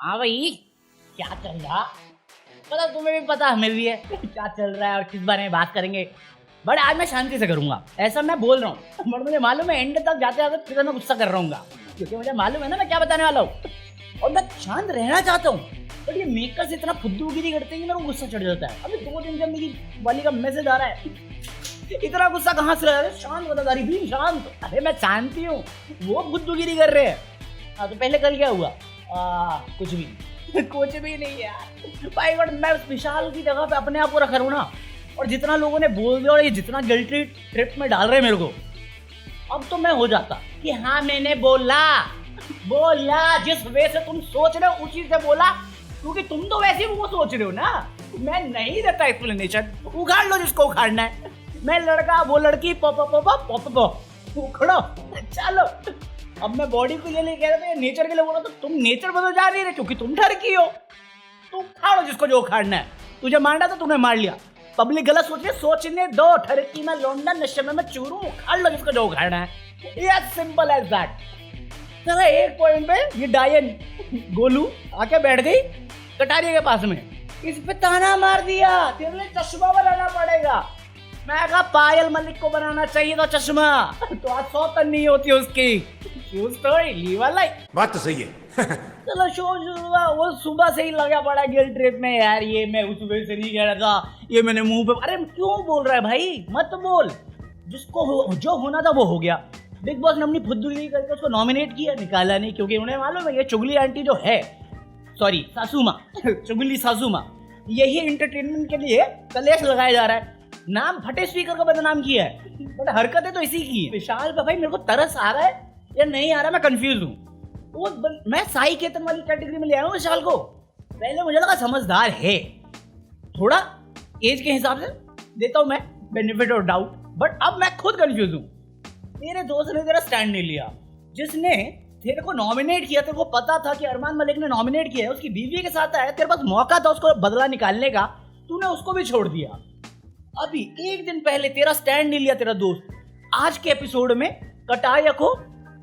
हाँ भाई, क्या चल रहा? पता तुम्हें भी पता, हमें भी है क्या चल रहा है और किस बारे में बात करेंगे। बट आज मैं शांति से करूंगा, ऐसा मैं बोल रहा हूँ। बट मुझे मालूम है एंड तक जाते जाते कितना मैं गुस्सा कर रहा हूँ, क्योंकि मुझे मालूम है ना मैं क्या बताने वाला हूँ और मैं शांत रहना चाहता हूँ। बट ये मेकर्स इतना फुद्दूगिरी करते हैं कि मेरे को गुस्सा चढ़ जाता है। अभी 2 दिन से मेरी वाली का मैसेज आ रहा है, इतना गुस्सा कहाँ से आ रहा है? शांत वफादारी भी शांत। अरे मैं शांति हूँ, वो फुद्दूगिरी कर रहे हैं। हाँ तो पहले कल क्या हुआ? कुछ भी कुछ भी नहीं यार भाई। बट मैं विशाल की जगह पे अपने आप को रख रहा हूँ ना, और जितना लोगों ने बोल दिया और ये जितना गिल्टी ट्रिप में डाल रहे हैं मेरे को, अब तो मैं हो जाता कि हाँ मैंने बोला जिस वे से तुम सोच रहे हो उसी से बोला, क्योंकि तुम तो वैसे ही वो सोच रहे हो ना। मैं नहीं देता एक्सप्लेनेशन, उखाड़ लो जिसको उखाड़ना है। मैं लड़का वो लड़की उखड़ो चलो। अब मैं बॉडी के लिए कह रहा था, नेचर के लिए बोला, तो तुम नेचर बदल जा रही है क्योंकि तुम ठरकी हो। तुम उखाड़ो जिसको जो उखाड़ना है। तुझे मारना था, तुमने मार लिया। पब्लिक गलत सोच रही है, सोचने दो। ठरकी में लौंडा, नशे में मैं चूरू, उखाड़ लो जिसको जो उखाड़ना है। Yes, simple as that. चलो एक पॉइंट पे ये डायन गोलू आके बैठ गई कटारिया के पास में, इस पे ताना मार दिया, तेरे लिए चश्मा बनाना पड़ेगा। मैं कहा पायल मलिक को बनाना चाहिए था चश्मा, तो आज 100 टन नहीं होती उसकी। बात तो सही है। चलो शो शुरू हुआ। वो सुबह से ही लगा पड़ा गिल्ट ट्रिप में, यार ये मैं उस वजह से नहीं कह रहा था, ये मैंने मुंह पे। अरे क्यों बोल रहा है भाई? मत बोल। जिसको जो होना था वो हो गया। बिग बॉस ने अपनी फुद्दुगिरी करके उसको नॉमिनेट किया, निकाला नहीं, क्योंकि उन्हें मालूम है ये चुगली आंटी जो है, सॉरी सासू माँ चुगली सासू माँ, यही एंटरटेनमेंट के लिए कलेश लगाया जा रहा है। नाम फटे स्पीकर का बदनाम किया है, बट हरकतें तो इसी की है। विशाल पे भाई मेरे को तरस आ रहा है या नहीं आ रहा, मैं कंफ्यूज हूँ। तो मैं साई केतन वाली कैटेगरी में ले आया हूँ विशाल को। पहले मुझे लगा समझदार है, थोड़ा एज के हिसाब से देता हूँ मैं बेनिफिट ऑफ डाउट, बट अब मैं खुद कंफ्यूज हूँ। तेरे दोस्त ने तेरा स्टैंड नहीं लिया, जिसने तेरे को नॉमिनेट किया, तेरे को पता था कि अरमान मलिक ने नॉमिनेट किया है, उसकी बीवी के साथ आया, तेरे पास मौका था उसको बदला निकालने का, तूने उसको भी छोड़ दिया। अभी एक दिन पहले तेरा स्टैंड नहीं लिया तेरा दोस्त, आज के एपिसोड में कटारिया को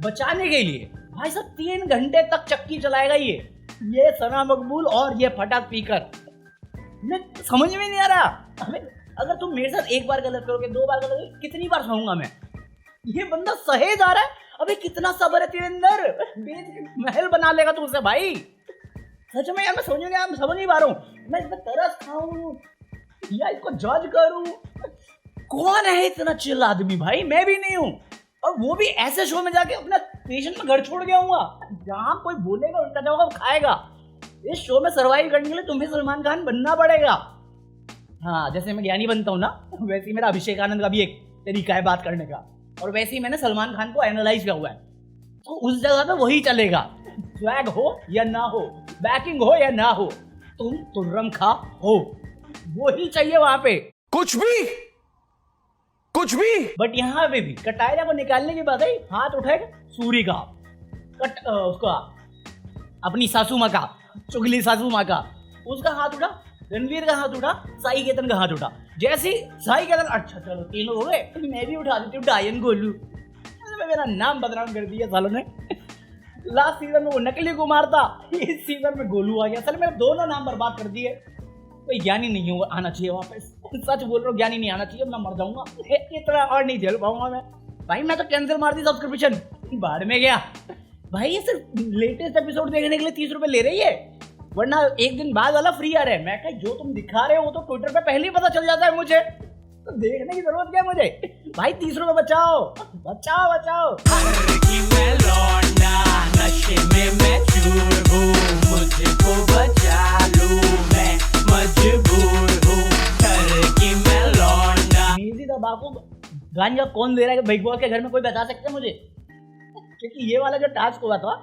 बचाने के लिए भाई साहब 3 घंटे तक चक्की चलाएगा ये सना मकबूल और ये फटा स्पीकर। मैं समझ में नहीं आ रहा। अगर तुम मेरे साथ एक बार गलत करोगे, 2 बार गलत करोगे, कितनी बार सहूंगा मैं? ये बंदा सहे जा रहा है। अबे कितना सब्र है तेरे अंदर, महल बना लेगा तू उससे भाई। सच में यार मैं समझ नहीं पा रहा हूँ। मैं इसमें तरस खाऊं या इसको जज करूं? कौन है इतना चिल आदमी भाई? मैं भी नहीं हूं, और वो भी ऐसे शो में जाके अपना पेशेंट में घर छोड़ गया हूँ जहां कोई बोलेगा उल्टा जवाब खाएगा। इस शो में सर्वाइव करने के लिए तुम्हें सलमान खान बनना पड़ेगा। हाँ, जैसे मैं ज्ञानी बनता हूँ ना, वैसे ही मेरा अभिषेक आनंद का भी एक तरीका है बात करने का, और वैसे ही मैंने सलमान खान को एनालाइज किया हुआ है। तो उस जगह पे वही चलेगा, स्वैग हो या ना हो, बैकिंग हो या ना हो, तुम तुर्रम खा हो, वही चाहिए वहां पे। कुछ भी। बट यहाँ पे भी कटारिया को निकालने की बात है, हाथ उठाएगा सूरी का, उसका अपनी सासू माँ का, चुगली सासू माँ का, उसका हाथ उठा, रणवीर का हाथ उठा, साई केतन का हाथ उठा। जैसे साई केतन, अच्छा चलो 3 हो गए, मैं भी उठा देती हूँ डायन गोलू। मेरा नाम बदनाम कर दिया सालों ने। लास्ट सीजन में वो नकली कुमार था, इस सीजन में गोलू आ गया। सर मेरे दोनों नाम बर्बाद कर दिए। कोई ज्ञानी नहीं हो आना चाहिए वापस, सच बोल रहा हूँ, ज्ञानी नहीं आना चाहिए, मैं मर जाऊंगा। इतना और नहीं झेल पाऊंगा मैं भाई। मैं तो कैंसिल मार दी सब्सक्रिप्शन, बाहर में गया भाई। ये सिर्फ लेटेस्ट एपिसोड देखने के लिए 30 रुपए ले रही है, वरना एक दिन बाद वाला फ्री आ रहा है। मैं कहा जो तुम दिखा रहे हो वो तो ट्विटर पे पहले ही पता चल जाता है मुझे, तो देखने की जरूरत क्या है मुझे भाई? 30 रुपए बचाओ बचाओ बचाओ। बापू गांजा कौन दे रहा है बिग बॉस के घर में? कोई बता सकता है मुझे? क्योंकि ये वाला जो टास्क हुआ था,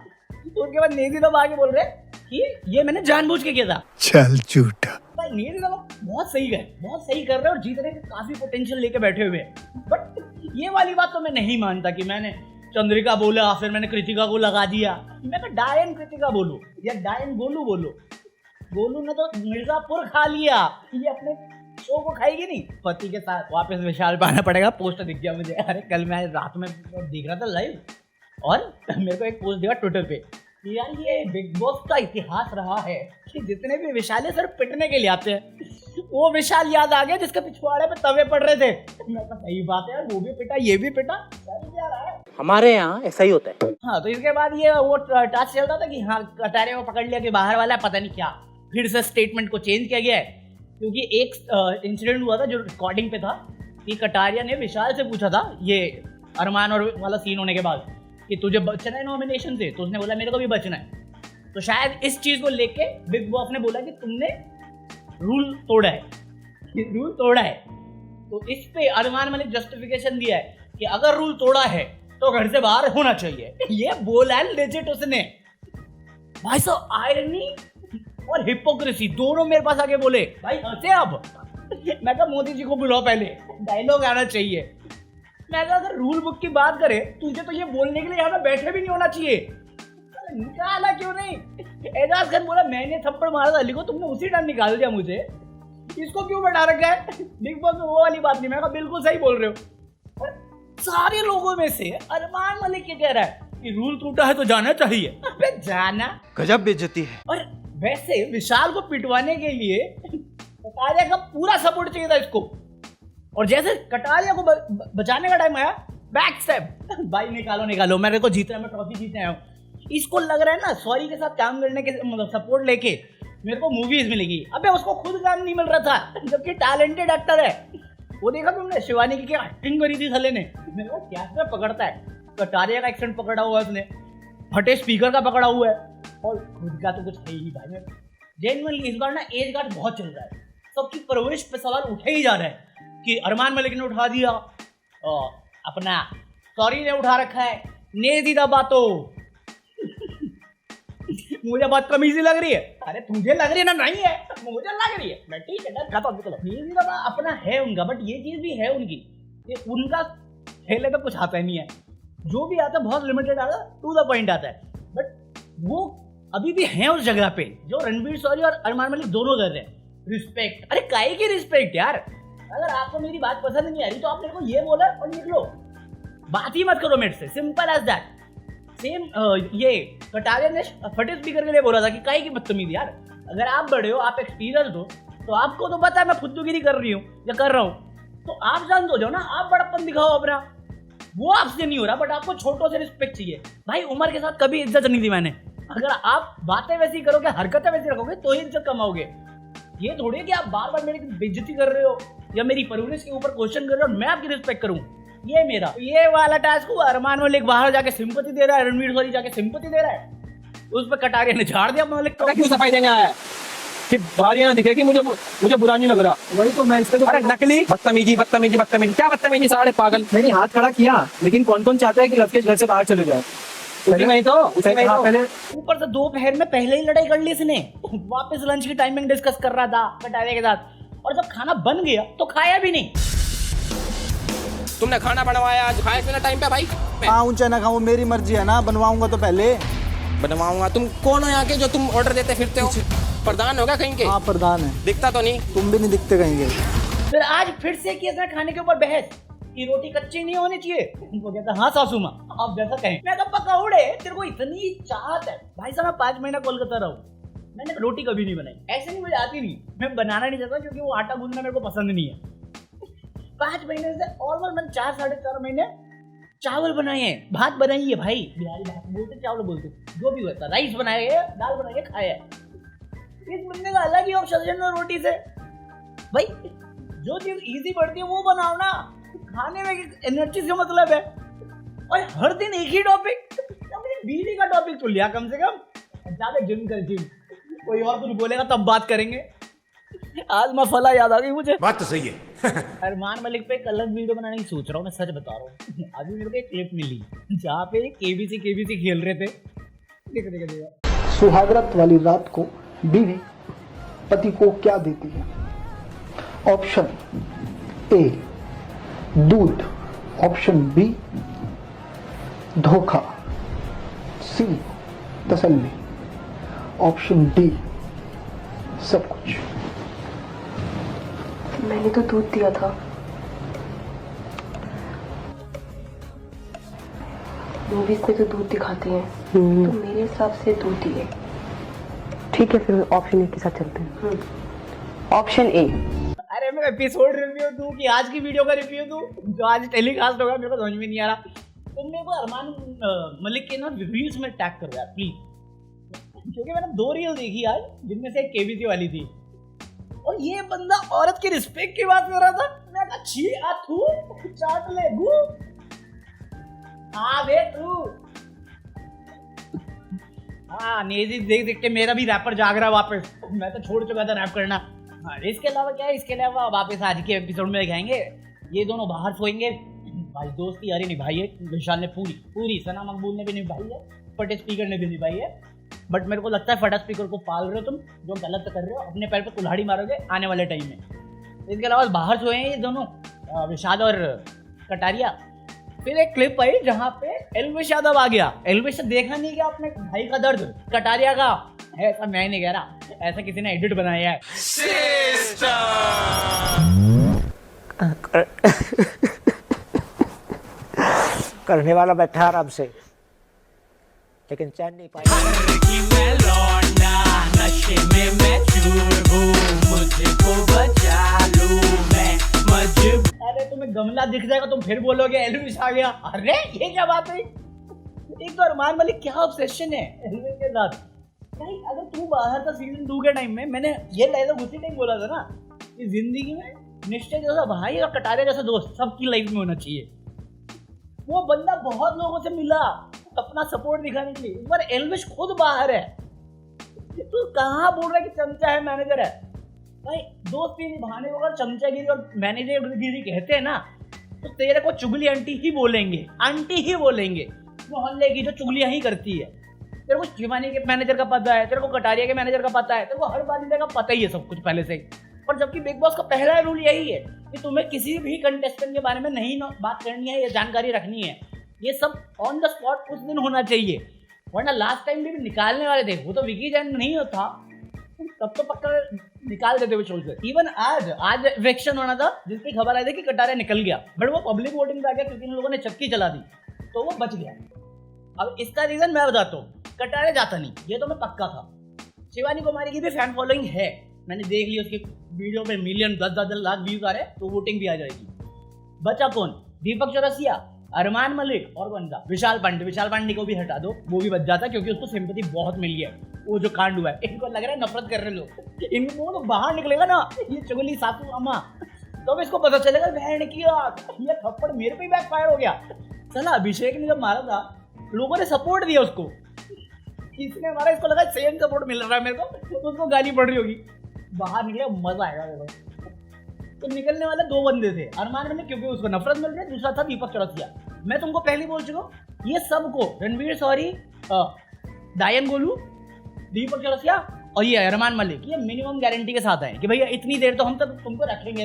तो उसके बाद नेजी लोग आगे बोल रहे कि ये मैंने जानबूझ के किया था। चल झूठा भाई। नेजी लोग बहुत सही कर रहे हैं और जीतने के काफी पोटेंशियल लेके बैठे हुए हैं। बट ये वाली बात तो मैं नहीं मानता कि मैंने चंद्रिका बोला फिर मैंने कृतिका को लगा दिया। मैं तो डायन कृतिका बोलूं या डायन गोलू बोलूं। गोलू ने तो मिर्जापुर खा लिया, ये अपने शो को खाएगी नहीं। पति के साथ वापस विशाल पाना पड़ेगा। पोस्ट दिख गया मुझे। अरे कल मैं रात में देख रहा था लाइव, और मेरे को एक पोस्ट दिखा ट्विटर पे यार ये बिग बॉस का इतिहास रहा है कि जितने भी विशाल सिर्फ पिटने के लिए आते हैं। वो विशाल याद आ गया जिसके पिछवाड़े पे तवे पड़ रहे थे। मैं तो सही बात है यार, वो भी पिटा ये भी पिटा, क्या रहा है। हमारे यहाँ ऐसा ही होता है। हाँ, तो इसके बाद ये वो टास्क चलता था कि हाँ कटारे को पकड़ लिया कि बाहर वाला है, पता नहीं क्या, फिर से स्टेटमेंट को चेंज किया गया है क्योंकि एक इंसिडेंट हुआ था जो रिकॉर्डिंग पे था कि कटारिया ने विशाल से पूछा था ये अरमान और वाला सीन होने के बाद कि तुझे बचना है नॉमिनेशन से, तो उसने बोला मेरे को भी बचना है। तो शायद इस चीज को लेके बिग बॉस ने बोला कि तुमने रूल तोड़ा है, रूल तोड़ा है। तो इस पे अरमान मलिक जस्टिफिकेशन दिया है कि अगर रूल तोड़ा है तो घर से बाहर होना चाहिए। ये बोला है लेजिट उसने। भाई साहब आयरनी और हिपोक्रेसी दोनों मेरे पास आके बोले भाई हंसे अब। मैं कहा मोदी जी को बुलाओ, पहले डायलॉग आना चाहिए। मैं कहा अगर रूल बुक की बात करें तुझे तो ये बोलने के लिए यहाँ पे बैठे भी नहीं होना चाहिए, निकाला क्यों नहीं। एजाज खान बोला मैंने थप्पड़ मारा था अली को, तुमने उसी टाइम निकाल दिया मुझे, इसको क्यों बैठा रखा है। बिग बॉस में वो वाली बात नहीं। मैं कहा बिल्कुल सही बोल रहे हो। और सारे लोगों में से अरमान मलिक क्या कह रहा है कि रूल टूटा है तो जाना चाहिए। अबे जाना, गजब बेइज्जती है। और वैसे विशाल को पिटवाने के लिए कटारिया का पूरा सपोर्ट चाहिए था इसको। और जैसे कटारिया को बचाने का टाइम आया, बैक स्टेप, भाई निकालो निकालो, मेरे को जीतना है, मैं ट्रॉफी जीतने आया हूँ। इसको लग रहा है ना सॉरी के साथ काम करने के मतलब सपोर्ट लेके मेरे को मूवीज मिलेगी। अबे उसको खुद काम नहीं मिल रहा था, जबकि टैलेंटेड एक्टर है वो। देखा तुमने शिवानी की क्या एक्टिंग करी थी साले ने। मेरे को क्या से पकड़ता है, कटारिया का एक्सेंट पकड़ा हुआ है उसने, फटे स्पीकर का पकड़ा हुआ है, और खुद का तो कुछ है ही भाई। जेन्युइनली इस बार ना एज गार्ड बहुत चल रहा है, सबकी परवरिश पे सवाल उठे ही जा रहा है कि अरमान मलिक ने उठा दिया, अपना सॉरी ने उठा रखा है, ने दीदा बातों। मुझे बहुत कमीजी लग रही है। अरे तुझे लग रही है ना, नहीं है मुझे लग रही है। मैं ठीक है ना, अपना है उनका, बट ये चीज भी है उनकी, ये उनका खेलने पे कुछ आता ही नहीं है। जो भी आता है बहुत लिमिटेड आता है, टू द पॉइंट आता है। बट वो अभी भी हैं उस जगह पे जो रणवीर सॉरी और अरमान मलिक दोनों कर रहे हैं। रिस्पेक्ट, अरे काहे की रिस्पेक्ट यार। अगर आपको मेरी बात पसंद नहीं आ रही तो आप मेरे को ये बोला और निकलो, बात ही मत करो मेरे से, सिंपल एज दैट। सेम ये कटारिया ने फटे स्पीकर के लिए बोला था कि काहे की बदतमीजी यार। अगर आप बड़े हो, आप एक्सपीरियंस हो, तो आपको तो पता है मैं फुद्दूगिरी कर रही हूँ या कर रहा हूँ, तो आप जान दो जाओ ना, आप बड़प्पन दिखाओ अपना। वो आपसे नहीं हो रहा, बट आपको छोटों से रिस्पेक्ट चाहिए। भाई उम्र के साथ कभी इज्जत नहीं दी मैंने। अगर आप बातें वैसी करोगे, हरकतें वैसी रखोगे तो ही इज्जत कमाओगे। ये थोड़ी है कि आप बार बार मेरी बेइज्जती कर रहे हो या मेरी परवरिश के ऊपर क्वेश्चन कर रहे हो, मैं आपकी रिस्पेक्ट करूं। ये मेरा ये वाला टास्क हुआ। अरमान मलिक बाहर जाके सिंपैथी दे रहा है, रणवीर सॉरी जाके सिंपैथी दे रहा है, उस पर कटारिया ने झाड़ दिया मलिक को। क्यों सफाई देने आया है कि बाहर ये ना दिखे कि मुझे बुरा नहीं लग रहा। वही तो मैं इससे तो अरे नकली बदतमीजी बदतमीजी बदतमीजी, क्या बदतमीजी, सारे पागल। मैंने हाथ खड़ा किया, लेकिन कौन कौन चाहता है कि लवकेश घर से बाहर चले जाए। उसी में ही तो पहले ऊपर से दोपहर में पहले ही लड़ाई कर ली इसने। वापस लंच की टाइमिंग डिस्कस कर रहा था कटारिया के साथ, और जब खाना बन गया तो खाया भी नहीं। तुमने खाना बनवाया, आज खाए बिना टाइम पे भाई। खाऊं चाहे ना खाऊं मेरी मर्जी है ना, बनवाऊंगा तो पहले बनवाऊंगा। तुम कौन हो यहाँ के जो तुम ऑर्डर देते फिरते हो? प्रधान होगा कहीं के? हाँ प्रधान है। दिखता तो नहीं। तुम भी नहीं दिखते कहीं के। फिर आज फिर से किया था खाने के ऊपर बहस कि रोटी कच्ची नहीं होनी चाहिए। उनको कहता हाँ सासू माँ आप जैसा कहें। मैं कहा पकौड़े तेरे को इतनी चाहत है भाई साहब, मैं 5 महीना कोलकाता रहूं, मैंने रोटी कभी नहीं बनाई। ऐसे नहीं, मुझे आती नहीं, मैं बनाना नहीं चाहता क्योंकि वो आटा गूंदना मेरे को पसंद नहीं है। 5 महीने से ऑलमोस्ट मैंने 4 साढ़े 4 महीने चावल बनाए हैं, भात बनाई है भाई, बिहारी भात बोलते, चावल बोलते, जो भी होता, राइस बनाए है, दाल बनाई है, खाया है। इस बंदे का अलग ही ऑब्सेशन है रोटी से। भाई जो चीज इजी पड़ती है वो बनाओ ना, खाने में एनर्जी से मतलब है। और हर दिन एक ही टॉपिक, अपनी बीवी का टॉपिक तो लिया कम से कम, ज्यादा जिम कर जिम। कोई और कुछ बोलेगा तब बात करेंगे। आज मफला याद आ गई मुझे। बात तो सही है। अरमान मलिक पे एक अलग वीडियो बनाने की सोच रहा हूँ, मैं सच बता रहा हूँ। अभी मेरे को एक क्लिप मिली जहाँ पे केबीसी खेल रहे थे। देखो सुहागरात वाली रात को बीवी पति को क्या देती है? ऑप्शन ए दूध, ऑप्शन बी धोखा, सी तसल्ली, ऑप्शन डी सब कुछ। मैंने तो दूध दिया था। मूवीज में तो दूध दिखाती हैं, तो मेरे हिसाब से दूध ही है। ठीक है, फिर ऑप्शन ए के साथ चलते हैं। Option A. अरे मैं एपिसोड रिव्यू दूं कि आज की वीडियो का रिव्यू दूं जो आज टेलीकास्ट होगा, मेरे को समझ में नहीं आ रहा। तुम मेरे को अरमान मलिक के ना रील्स में टैग करो यार प्लीज, क्योंकि मैंने 2 रील देखी आज जिनमें से एक केबीसी वाली थी और ये बंदा औरत की रिस्पेक्ट की बात कर रहा था। मैं कहा छी आ तू चाट ले गु हाँ बे तू हाँ नेजी देख देख के मेरा भी रैपर जाग रहा है वापस। मैं तो छोड़ चुका था रैप करना। हाँ, इसके अलावा क्या है, इसके अलावा वापस आज के एपिसोड में दिखाएंगे ये दोनों बाहर सोएंगे। भाई दोस्ती यारी निभाई है विशाल ने पूरी सना मकबूल ने भी निभाई है, फटे स्पीकर ने भी निभाई है। बट मेरे को लगता है फटा स्पीकर को पाल रहे हो तुम, जो गलत कर रहे हो, अपने पैर पे कुल्हाड़ी मारोगे आने वाले टाइम में। इसके अलावा बाहर सोए हैं ये दोनों विशाल और कटारिया। फिर एक क्लिप आई जहाँ पे एल्विश यादव आ गया। एल्विश से देखा नहीं क्या अपने भाई का दर्द कटारिया का है, ऐसा मैं नहीं कह रहा, ऐसा किसी ने एडिट बनाया है। करने वाला बैठा आराम से, लेकिन चैन नहीं पाया। अरे तुम्हें गमला दिख जाएगा तुम फिर बोलोगे एल्विश आ गया। अरे ये क्या बात है, एक तो अरमान मलिक क्या ऑब्सेशन है एल्विश के साथ। भाई अगर तू बाहर था सीजन 2 के टाइम में, मैंने ये डायलॉग उसी टाइम बोला था ना कि जिंदगी में निश्चय जैसा भाई और कटारिया जैसा दोस्त सबकी लाइफ में होना चाहिए। वो बंदा बहुत लोगों से मिला अपना सपोर्ट दिखाने के लिए, इस बार एल्विश खुद बाहर है। तू कहाँ बोल रहा है कि चमचा है मैनेजर है। भाई दोस्ती निभाने को अगर चमचागिरी और मैनेजरगिरी कहते हैं ना तो तेरे को चुगली आंटी ही बोलेंगे, आंटी ही बोलेंगे मोहल्ले की जो चुगलियां ही करती है। तेरे को शिवानी के मैनेजर का पता है, तेरे को कटारिया के मैनेजर का पता है, तेरे को हर बात का पता ही है सब कुछ पहले से ही। और जबकि बिग बॉस का पहला रूल यही है कि तुम्हें किसी भी कंटेस्टेंट के बारे में नहीं बात करनी है या जानकारी रखनी है, ये सब ऑन द स्पॉट उस दिन होना चाहिए। वरना लास्ट टाइम भी निकालने वाले थे, वो तो विकी जैन नहीं होता तब तो पक्का निकाल देते हुए शो से। इवन आज इलेक्शन होना था जिसकी खबर आई थी कि कटारिया निकल गया, बट वो पब्लिक वोटिंग पे आ गया क्योंकि इन लोगों ने चक्की चला दी तो वो बच गया। अब इसका रीजन मैं बताता हूँ, कटारिया जाता नहीं ये तो मैं पक्का था। शिवानी कुमारी की भी फैन फॉलोइंग है, मैंने देख ली उसकी वीडियो पे मिलियन 10-10 लाख व्यूज आ रहे हैं, तो वोटिंग भी आ जाएगी। बचा कौन, दीपक चौरसिया, अरमान मलिक और कौन सा विशाल पांडे को भी हटा दो, वो भी बच जाता क्योंकि उसको सिंपैथी बहुत मिली है। वो जो कांड हुआ है इनको लग रहा है नफरत कर रहे लोग, इनको लोग बाहर निकलेगा ना ये चुगली सासू अम्मा तो इसको पता चलेगा बहन की ये थप्पड़ मेरे पे बैक फायर हो गया। चला अभिषेक ने जब मारा था लोगों ने सपोर्ट दिया उसको, इसने मारा इसको लगा सेम सपोर्ट मिल रहा है मेरे को, तो उसको गाली पड़ रही होगी। बाहर निकले मजा आएगा मेरे को। तो निकलने वाले 2 बंदे थे, अरमान मलिक क्योंकि उसको नफरत मिल रही है, दूसरा था दीपक चौरसिया। मैं तुमको पहले बोल चुका हूँ ये सबको रणवीर सॉरी, डायन गोलू, दीपक चौरसिया और ये अरमान मलिक ये मिनिमम गारंटी के साथ आए कि भैया इतनी देर तो हम तक तुमको रखेंगे।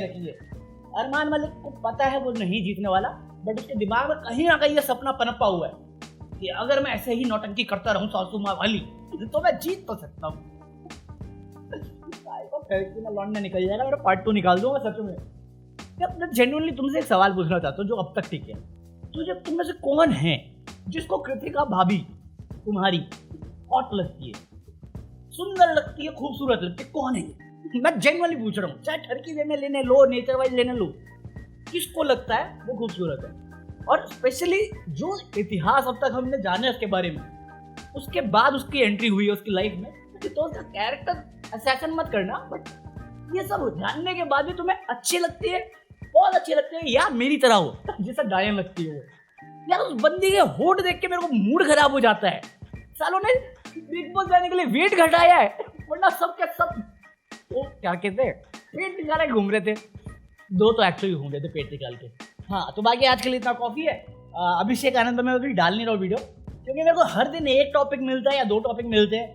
अरमान मलिक को पता है वो नहीं जीतने वाला, बट उसके दिमाग में कहीं ना कहीं ये सपना पनपा हुआ है कि अगर मैं ऐसे ही नौटंकी करता रहूं सासू माँ वाली तो मैं जीत तो सकता हूँ। लौंडा निकल जाएगा, मेरा पार्ट 2 निकाल दूंगा सच में। मैं जेन्युइनली तुमसे एक सवाल पूछना चाहता हूँ जो अब तक ठीक है, तो जब तुम में से कौन है जिसको कृतिका भाभी तुम्हारी हॉट लगती है, सुंदर लगती है, खूबसूरत लगती है, कौन है? मैं जेन्युइनली पूछ रहा हूँ, चाहे ठरकी वे में लेने लो, नेचर वाइज लेने लो, किसको लगता है वो खूबसूरत है? और स्पेशली जो इतिहास अब तक हमने जाने उसके बारे में, उसके बाद उसकी एंट्री हुई है उसकी लाइफ में, तो उसका कैरेक्टर असैसन मत करना, बट ये सब जानने के बाद भी तुम्हें अच्छी लगती है, बहुत अच्छी लगती है या मेरी तरह हो जैसा डायन लगती है वो। यार उस बंदी के होठ देख के मेरे को मूड खराब हो जाता है। सालों ने बिग बॉस जाने के लिए वेट घटाया है, वरना सब के सब वो क्या कहते हैं पेट निकाले घूम रहे थे। 2 तो एक्चुअली घूम रहे थे पेट निकाल के। हाँ तो बाकी आज के लिए इतना कॉफी है। अभिषेक आनंद में अभी डाल नहीं रहा हूँ वीडियो, क्योंकि मेरे को हर दिन एक टॉपिक मिलता है या 2 टॉपिक मिलते हैं,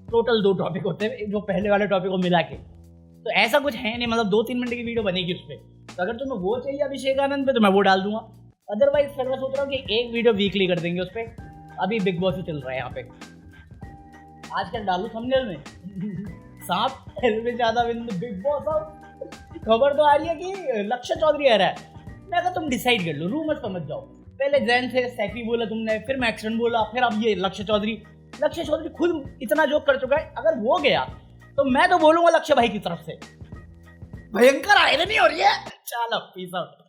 टोटल 2 टॉपिक होते हैं जो पहले वाले टॉपिक को मिला के, तो ऐसा कुछ है नहीं, मतलब 2-3 मिनट की वीडियो बनेगी उस पर। तो अगर तुम्हें वो चाहिए अभिषेक आनंद पे तो मैं वो डाल दूंगा, अदरवाइज फिर मैं सोच रहा हूँ कि एक वीडियो वीकली कर देंगे उस पर। अभी बिग बॉस ही चल रहा है यहाँ पे। आजकल डालू थंबनेल में सांप Elvish Yadav in big boss. खबर तो आ रही है कि लक्ष्य चौधरी आ रहा है। मैं अगर तुम डिसाइड कर लो, रूमर समझ जाओ, पहले जैन थे, सैफी बोला तुमने, फिर मैक्सन बोला, फिर अब ये लक्ष्य चौधरी खुद इतना जोक कर चुका है। अगर वो गया तो मैं तो बोलूंगा लक्ष्य भाई की तरफ से भयंकर आयरनी हो रही है। चलो पीस आउट।